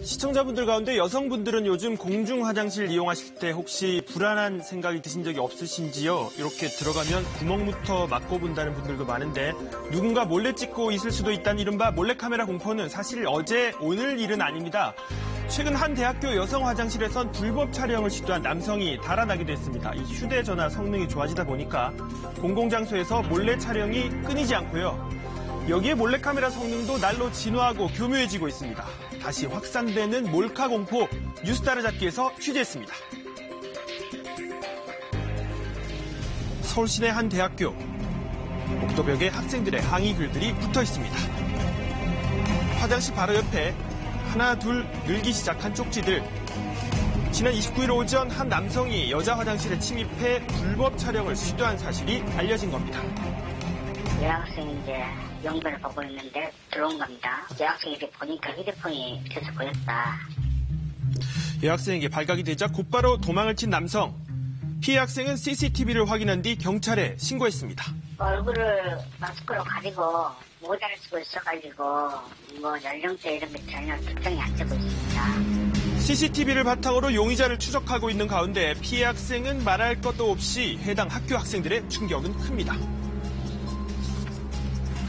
시청자분들 가운데 여성분들은 요즘 공중 화장실 이용하실 때 혹시 불안한 생각이 드신 적이 없으신지요? 이렇게 들어가면 구멍부터 막고 본다는 분들도 많은데 누군가 몰래 찍고 있을 수도 있다는 이른바 몰래카메라 공포는 사실 어제 오늘 일은 아닙니다. 최근 한 대학교 여성 화장실에선 불법 촬영을 시도한 남성이 달아나기도 했습니다. 이 휴대전화 성능이 좋아지다 보니까 공공장소에서 몰래 촬영이 끊이지 않고요. 여기에 몰래카메라 성능도 날로 진화하고 교묘해지고 있습니다. 다시 확산되는 몰카 공포, 뉴스 따라잡기에서 취재했습니다. 서울 시내 한 대학교. 복도벽에 학생들의 항의 글들이 붙어 있습니다. 화장실 바로 옆에 하나 둘 늘기 시작한 쪽지들. 지난 29일 오전 한 남성이 여자 화장실에 침입해 불법 촬영을 시도한 사실이 알려진 겁니다. 여학생이 이제 영변을 보고 있는데 들어온 겁니다. 여학생이 이렇게 보니까 휴대폰이 계속 보였다. 여학생에게 발각이 되자 곧바로 도망을 친 남성. 피해 학생은 CCTV를 확인한 뒤 경찰에 신고했습니다. 얼굴을 마스크로 가리고 모자를 쓰고 있어가지고 뭐 연령대 이런 게 전혀 특정이 안 되고 있습니다. CCTV를 바탕으로 용의자를 추적하고 있는 가운데 피해 학생은 말할 것도 없이 해당 학교 학생들의 충격은 큽니다.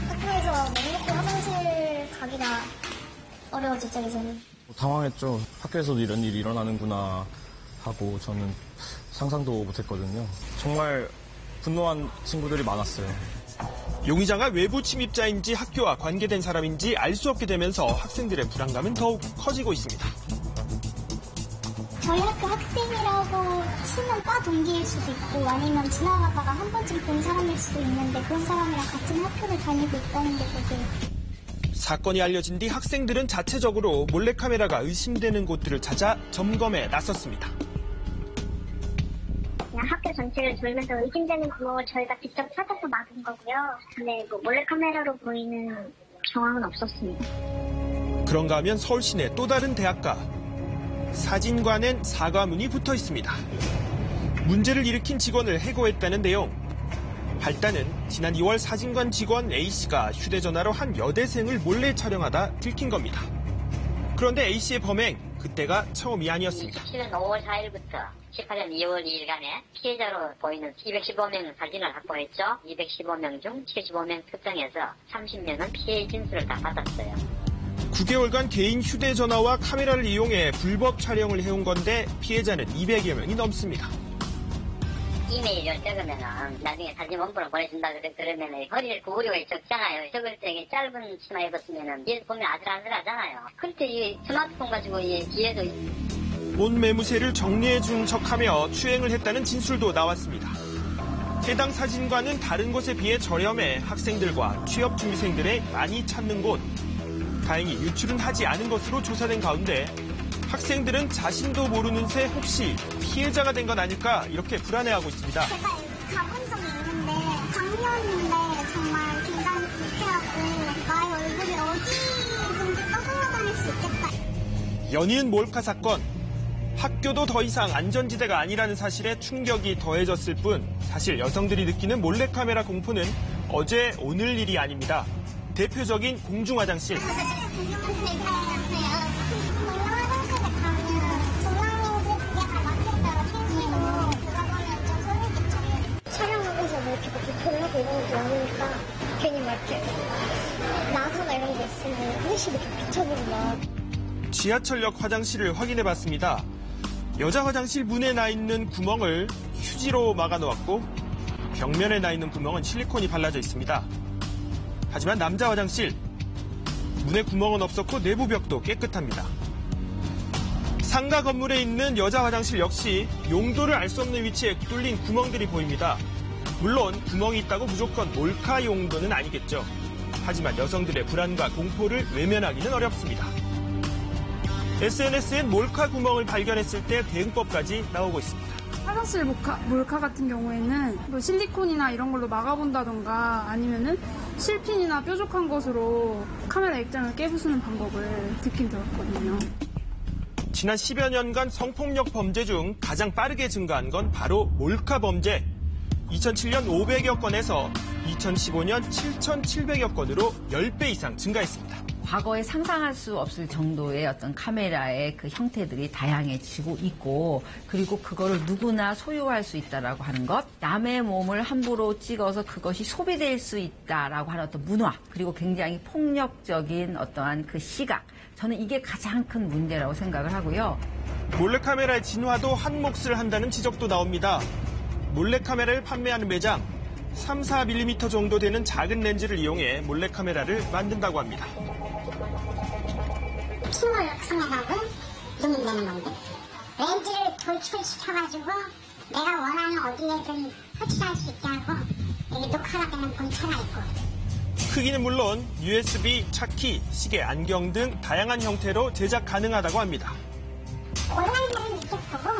학교에서 맹목도 화장실 가기가 어려워졌죠, 이제는. 당황했죠. 학교에서도 이런 일이 일어나는구나 하고 저는 상상도 못했거든요. 정말 분노한 친구들이 많았어요. 용의자가 외부 침입자인지 학교와 관계된 사람인지 알 수 없게 되면서 학생들의 불안감은 더욱 커지고 있습니다. 저희 학교 학생이라고 치는 과 동기일 수도 있고 아니면 지나가다가 한 번쯤 본 사람일 수도 있는데 그런 사람이랑 같은 학교를 다니고 있다는 게 되게... 사건이 알려진 뒤 학생들은 자체적으로 몰래카메라가 의심되는 곳들을 찾아 점검에 나섰습니다. 그냥 학교 전체를 돌면서 의심되는 구멍을 저희가 직접 찾아서 막은 거고요. 근데 뭐 몰래카메라로 보이는 정황은 없었습니다. 그런가 하면 서울 시내 또 다른 대학가. 사진관엔 사과문이 붙어 있습니다. 문제를 일으킨 직원을 해고했다는 내용. 발단은 지난 2월 사진관 직원 A씨가 휴대전화로 한 여대생을 몰래 촬영하다 들킨 겁니다. 그런데 A씨의 범행, 그때가 처음이 아니었습니다. 17년 5월 4일부터 18년 2월 2일간에 피해자로 보이는 215명 사진을 확보했죠. 215명 중 75명 특정해서 30명은 피해 진술을 다 받았어요. 9개월간 개인 휴대전화와 카메라를 이용해 불법 촬영을 해온 건데 피해자는 200여 명이 넘습니다. 이메일을 적으면은 나중에 사진 원본을 보내준다 그러면은 허리를 구부리고 적잖아요. 적을 때 짧은 치마 입었으면은 뒤에서 보면 아슬아슬하잖아요. 그럴 때 이 스마트폰 가지고 이 뒤에도 온 매무새를 정리해준 척하며 추행을 했다는 진술도 나왔습니다. 해당 사진관은 다른 곳에 비해 저렴해 학생들과 취업준비생들의 많이 찾는 곳. 다행히 유출은 하지 않은 것으로 조사된 가운데 학생들은 자신도 모르는 새 혹시 피해자가 된 건 아닐까 이렇게 불안해하고 있습니다. 제가 가본 적이 있는데 작년인데 정말 굉장히 불쾌하고 나의 얼굴이 어디든지 떠돌아다닐 수 있겠다. 연이은 몰카 사건. 학교도 더 이상 안전지대가 아니라는 사실에 충격이 더해졌을 뿐 사실 여성들이 느끼는 몰래카메라 공포는 어제 오늘 일이 아닙니다. 대표적인 공중화장실. 촬영하면서 뭐 이렇게 불편하고 이런 게 많으니까 괜히 막 이렇게 나사나 이런 거 있으면 후레쉬 이렇게 비춰보고 막. 지하철역 화장실을 확인해봤습니다. 여자 화장실 문에 나 있는 구멍을 휴지로 막아놓았고 벽면에 나 있는 구멍은 실리콘이 발라져 있습니다. 하지만 남자 화장실, 문에 구멍은 없었고 내부 벽도 깨끗합니다. 상가 건물에 있는 여자 화장실 역시 용도를 알 수 없는 위치에 뚫린 구멍들이 보입니다. 물론 구멍이 있다고 무조건 몰카 용도는 아니겠죠. 하지만 여성들의 불안과 공포를 외면하기는 어렵습니다. SNS엔 몰카 구멍을 발견했을 때 대응법까지 나오고 있습니다. 화장실 몰카 같은 경우에는 뭐 실리콘이나 이런 걸로 막아본다던가 아니면은 실핀이나 뾰족한 것으로 카메라 액장을 깨부수는 방법을 듣긴 들었거든요. 지난 10여 년간 성폭력 범죄 중 가장 빠르게 증가한 건 바로 몰카 범죄. 2007년 500여 건에서 2015년 7,700여 건으로 10배 이상 증가했습니다. 과거에 상상할 수 없을 정도의 어떤 카메라의 그 형태들이 다양해지고 있고, 그리고 그거를 누구나 소유할 수 있다라고 하는 것, 남의 몸을 함부로 찍어서 그것이 소비될 수 있다라고 하는 어떤 문화, 그리고 굉장히 폭력적인 어떠한 그 시각, 저는 이게 가장 큰 문제라고 생각을 하고요. 몰래카메라의 진화도 한 몫을 한다는 지적도 나옵니다. 몰래카메라를 판매하는 매장, 3, 4mm 정도 되는 작은 렌즈를 이용해 몰래카메라를 만든다고 합니다. 핑홀 카메라고 줌되는 건데 렌즈를 돌출시켜가지고 내가 원하는 어디에든 설치할 수 있게 하고 여기 녹화가 되는 본체가 있고 크기는 물론 USB, 차키, 시계, 안경 등 다양한 형태로 제작 가능하다고 합니다. 온라인으로 이렇게 보고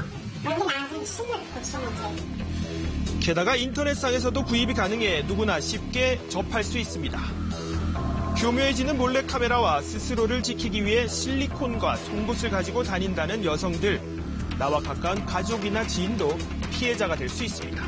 여기 나와서 춤을 보시면 돼요. 게다가 인터넷상에서도 구입이 가능해 누구나 쉽게 접할 수 있습니다. 교묘해지는 몰래카메라와 스스로를 지키기 위해 실리콘과 송곳을 가지고 다닌다는 여성들. 나와 가까운 가족이나 지인도 피해자가 될 수 있습니다.